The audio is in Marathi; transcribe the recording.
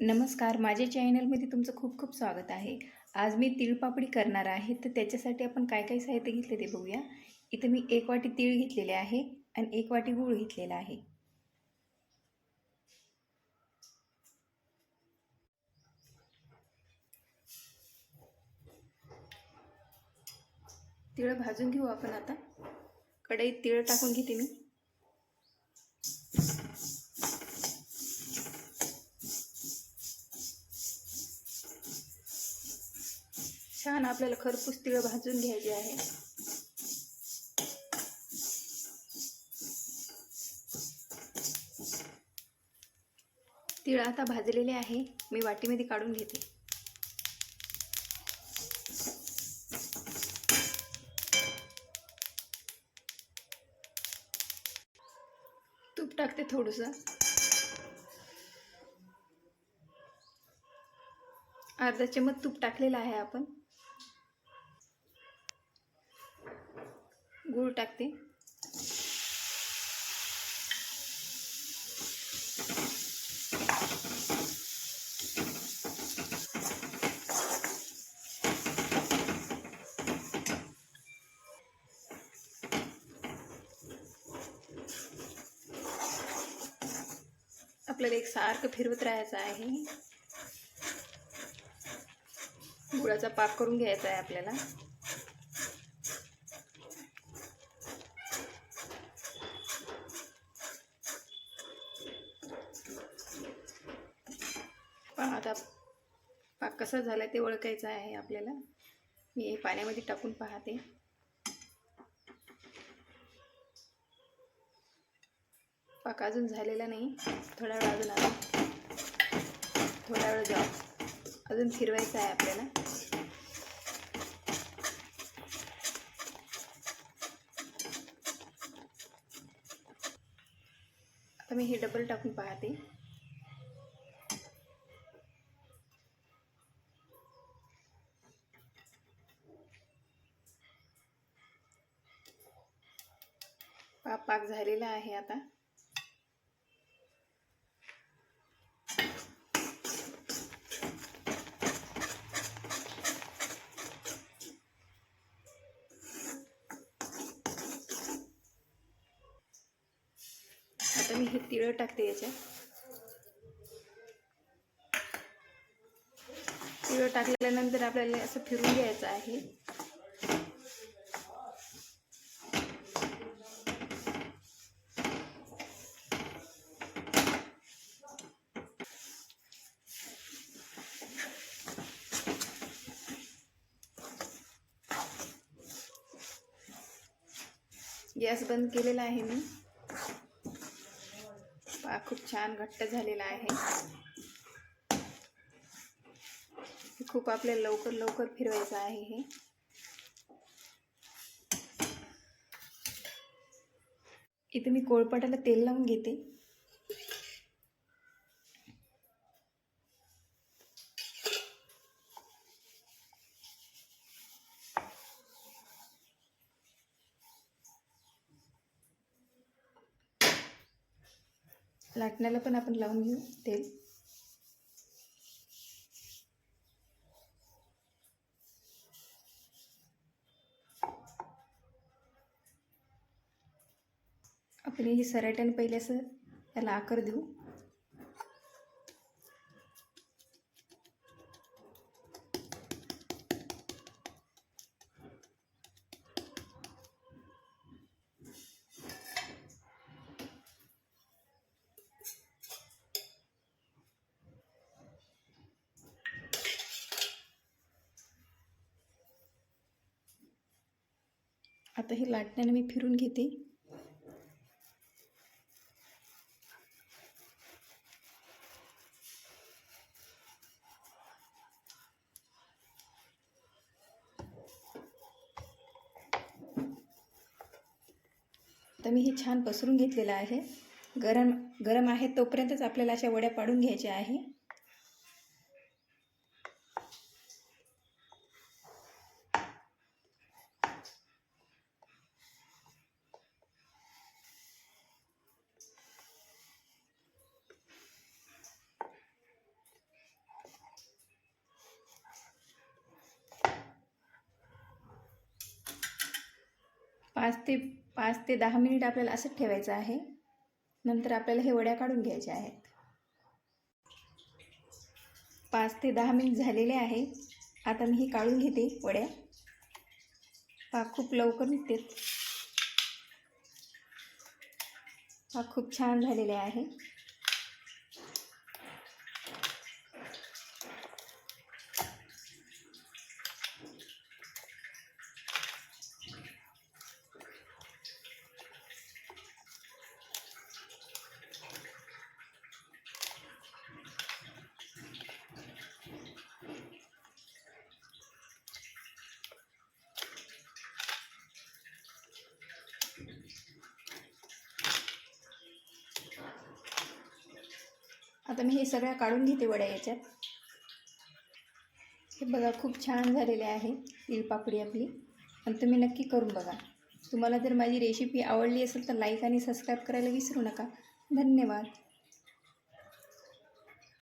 नमस्कार, माझ्या चॅनलमध्ये तुमचं खूप खूप स्वागत आहे. आज मी तिळपापडी करणार आहे. तर त्याच्यासाठी आपण काय काय साहित्य घेतले ते बघूया. इथे मी 1 वाटी तीळ घेतलेले आहे आणि 1 वाटी गूळ घेतलेला आहे. तीळ भाजून घेऊ आपण आता. कढईत तीळ टाकून घेते मी. छान आपल्याला खरपूस तीळ भाजून घ्यायचे आहे. तीळ आता भाजलेले आहे. मी वाटीमध्ये काढून घेते. तूप टाकते थोडंसं. अर्धा चमच तूप टाकलेला आहे आपण. गूळ टाकते. आपल्याला एक सारखं फिरवत राहायचं आहे. गुळाचा पाक करून घ्यायचा आहे आपल्याला. आता पाक कसा झाला ते ओळखायचं आहे आपल्याला. मी पाण्यामध्ये टाकून पाहते. पाक अजून झालेला नाही. थोडा वेळ जाऊ. अजून फिरवायचं आहे आपल्याला. आता मी हे डबल टाकून पाहते. पाक झालेला आहे आता. आता मी हे तीळ टाकते याच्यात. तीळ टाकल्यानंतर आपल्याला असं फिरून घ्यायचं आहे. गॅस बंद केलेला आहे मी. पाक खूप छान घट्ट झालेला आहे. खूप आपल्याला लवकर फिरवायचं आहे हे. इथे मी कोळपाटाला तेल लावून घेते. लाटण्याला पण आपण लावून घेऊ तेल. आपण ही सराट्याने पहिले असं त्याला आकार देऊ. आता हे लाटण्याने मी फिरून घेते. आता मी हे छान पसरून घेतलेलं आहे. गरम आहे तोपर्यंतच आपल्याला अशा वड्या पाडून घ्यायच्या आहे. पाच ते 10 मिनिट आपल्याला असंच ठेवायचं आहे. नंतर आपल्याला हे वड्या काढून घ्यायच्या आहेत. 5 ते 10 मिनिट झालेले आहे. आता मी हे काढून घेते वड्या. खूप लवकर निघते. खूप छान झालेले आहे. आता मी हे सगळ्या काढून घेते वड्या याच्यात. हे बघा खूप छान झालेले आहे तिळपापडी आपली. आणि तुम्ही नक्की करून बघा. तुम्हाला जर माझी रेसिपी आवडली असेल तर लाईक आणि सबस्क्राईब करायला विसरू नका. धन्यवाद.